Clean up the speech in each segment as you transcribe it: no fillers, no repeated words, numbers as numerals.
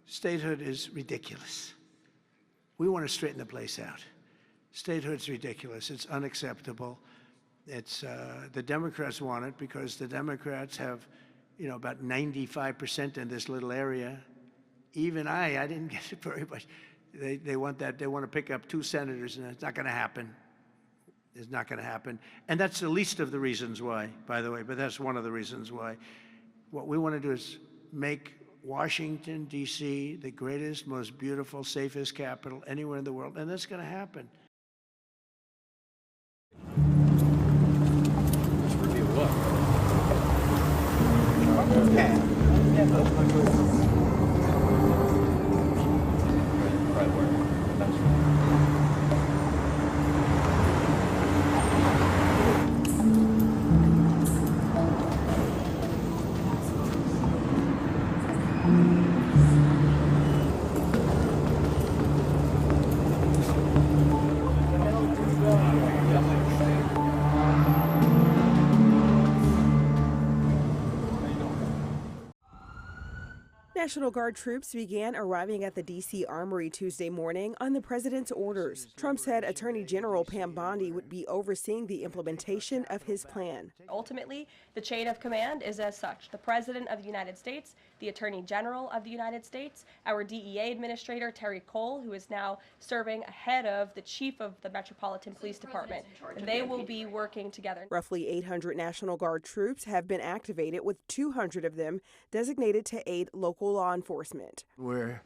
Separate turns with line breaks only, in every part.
Statehood is ridiculous. We want to straighten the place out. Statehood's ridiculous. It's unacceptable. It's the Democrats want it because the Democrats have, about 95% in this little area. Even I didn't get it very much. They want that. They want to pick up 2 senators, and it's not going to happen. It's not going to happen. And that's the least of the reasons why, by the way, but that's one of the reasons why. What we want to do is make Washington, D.C., the greatest, most beautiful, safest capital anywhere in the world, and that's going to happen.
National Guard troops began arriving at the D.C. Armory Tuesday morning on the president's orders. Trump said Attorney General Pam Bondi would be overseeing the implementation of his plan.
Ultimately, the chain of command is as such: the President of the United States, the Attorney General of the United States, our DEA Administrator, Terry Cole, who is now serving ahead of the Chief of the Metropolitan Police Department. They will be working together.
Roughly 800 National Guard troops have been activated, with 200 of them designated to aid local law enforcement.
We're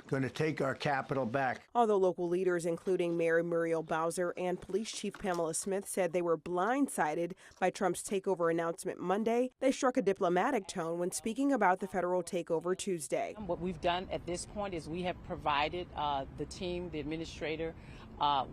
going to take our capital back.
Although local leaders, including Mayor Muriel Bowser and Police Chief Pamela Smith, said they were blindsided by Trump's takeover announcement Monday, they struck a diplomatic tone when speaking about the federal takeover Tuesday.
What we've done at this point is we have provided the team, the administrator,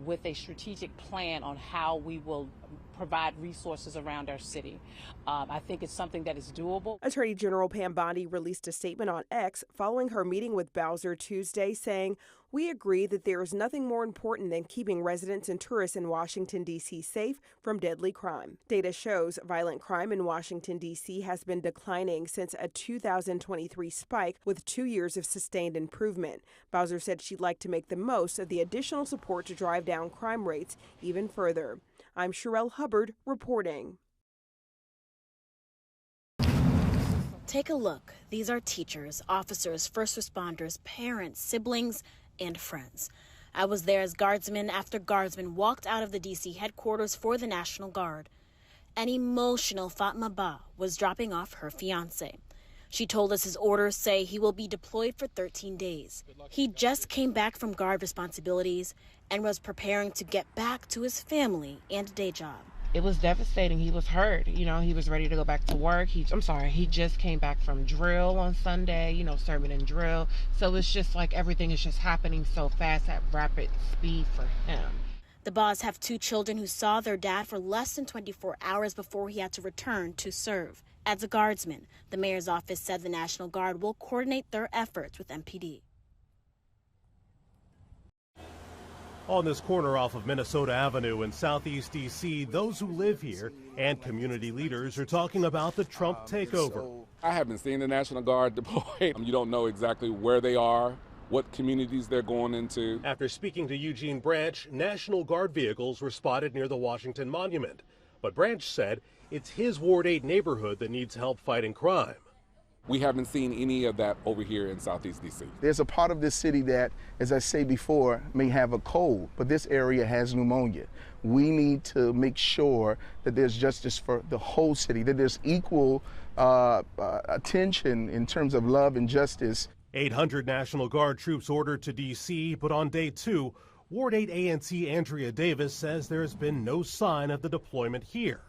with a strategic plan on how we will provide resources around our city. I think it's something that is doable.
Attorney General Pam Bondi released a statement on X following her meeting with Bowser Tuesday, saying, "We agree that there is nothing more important than keeping residents and tourists in Washington, D.C. safe from deadly crime." Data shows violent crime in Washington, D.C. has been declining since a 2023 spike, with 2 years of sustained improvement. Bowser said she'd like to make the most of the additional support to drive down crime rates even further. I'm Sherelle Hubbard reporting.
Take a look. These are teachers, officers, first responders, parents, siblings, and friends. I was there as guardsman after guardsman walked out of the D.C. headquarters for the National Guard. An emotional Fatma Ba was dropping off her fiancé. She told us his orders say he will be deployed for 13 days. He just came back from Guard responsibilities and was preparing to get back to his family and day job.
It was devastating. He was hurt. He was ready to go back to work. He just came back from drill on Sunday, serving in drill. So it's just like everything is just happening so fast at rapid speed for him.
The Ba's have 2 children who saw their dad for less than 24 hours before he had to return to serve. As a guardsman, the mayor's office said the National Guard will coordinate their efforts with MPD.
On this corner off of Minnesota Avenue in Southeast D.C., those who live here and community leaders are talking about the Trump takeover.
I haven't seen the National Guard deployed. You don't know exactly where they are, what communities they're going into.
After speaking to Eugene Branch, National Guard vehicles were spotted near the Washington Monument. But Branch said it's his Ward 8 neighborhood that needs help fighting crime.
We haven't seen any of that over here in Southeast D.C.
There's a part of this city that, as I say before, may have a cold, but this area has pneumonia. We need to make sure that there's justice for the whole city, that there's equal attention in terms of love and justice.
800 National Guard troops ordered to D.C., but on day 2, Ward 8 ANC Andrea Davis says there has been no sign of the deployment here.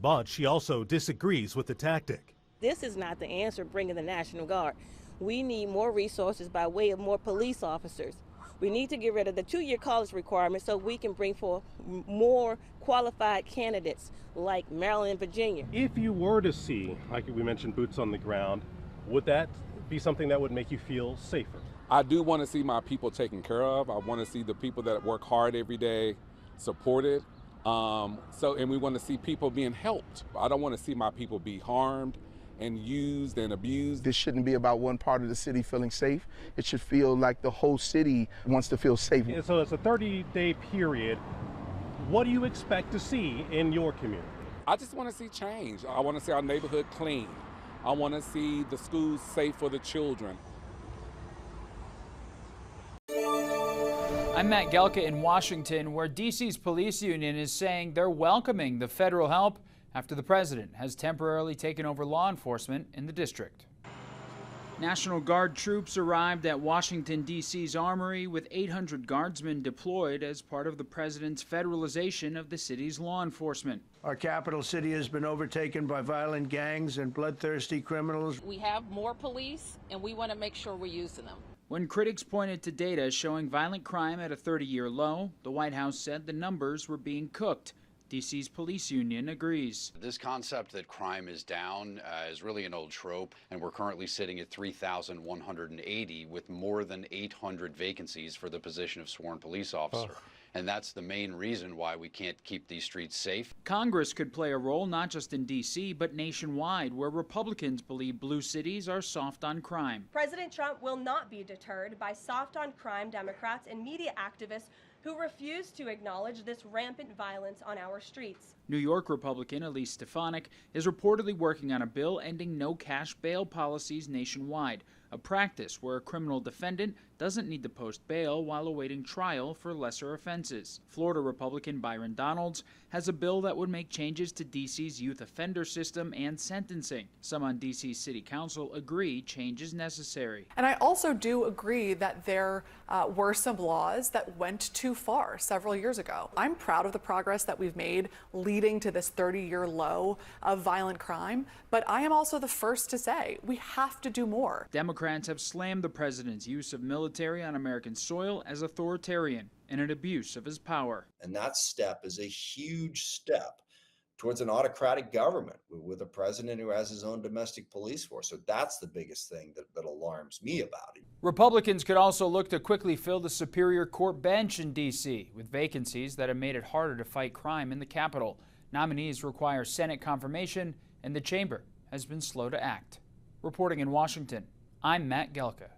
But she also disagrees with the tactic.
This is not the answer, bringing the National Guard. We need more resources by way of more police officers. We need to get rid of the 2-year college requirement so we can bring forth more qualified candidates like Maryland and Virginia.
If you were to see, like we mentioned, boots on the ground, would that be something that would make you feel safer?
I do want to see my people taken care of. I want to see the people that work hard every day supported. And we want to see people being helped. I don't want to see my people be harmed and used and abused.
This shouldn't be about one part of the city feeling safe. It should feel like the whole city wants to feel safe.
And so it's a 30-day period. What do you expect to see in your community?
I just want to see change. I want to see our neighborhood clean. I want to see the schools safe for the children.
I'm Matt Gelka in Washington, where D.C.'s police union is saying they're welcoming the federal help after the president has temporarily taken over law enforcement in the district. National Guard troops arrived at Washington, D.C.'s armory with 800 guardsmen deployed as part of the president's federalization of the city's law enforcement.
Our capital city has been overtaken by violent gangs and bloodthirsty criminals.
We have more police, and we want to make sure we're using them.
When critics pointed to data showing violent crime at a 30-year low, the White House said the numbers were being cooked. D.C.'s police union agrees.
This concept that crime is down is really an old trope, and we're currently sitting at 3,180 with more than 800 vacancies for the position of sworn police officer. And that's the main reason why we can't keep these streets safe.
Congress could play a role not just in D.C., but nationwide, where Republicans believe blue cities are soft on crime.
President Trump will not be deterred by soft on crime Democrats and media activists who refuse to acknowledge this rampant violence on our streets.
New York Republican Elise Stefanik is reportedly working on a bill ending no-cash bail policies nationwide, a practice where a criminal defendant doesn't need to post bail while awaiting trial for lesser offenses. Florida Republican Byron Donalds has a bill that would make changes to D.C.'s youth offender system and sentencing. Some on D.C.'s City Council agree change is necessary.
And I also do agree that there were some laws that went too far several years ago. I'm proud of the progress that we've made leading to this 30-year low of violent crime, but I am also the first to say we have to do more.
Democrats have slammed the president's use of military on American soil as authoritarian and an abuse of his power.
And that step is a huge step towards an autocratic government with a president who has his own domestic police force. So that's the biggest thing that alarms me about it.
Republicans could also look to quickly fill the Superior Court bench in D.C. with vacancies that have made it harder to fight crime in the Capitol. Nominees require Senate confirmation, and the chamber has been slow to act. Reporting in Washington, I'm Matt Gelka.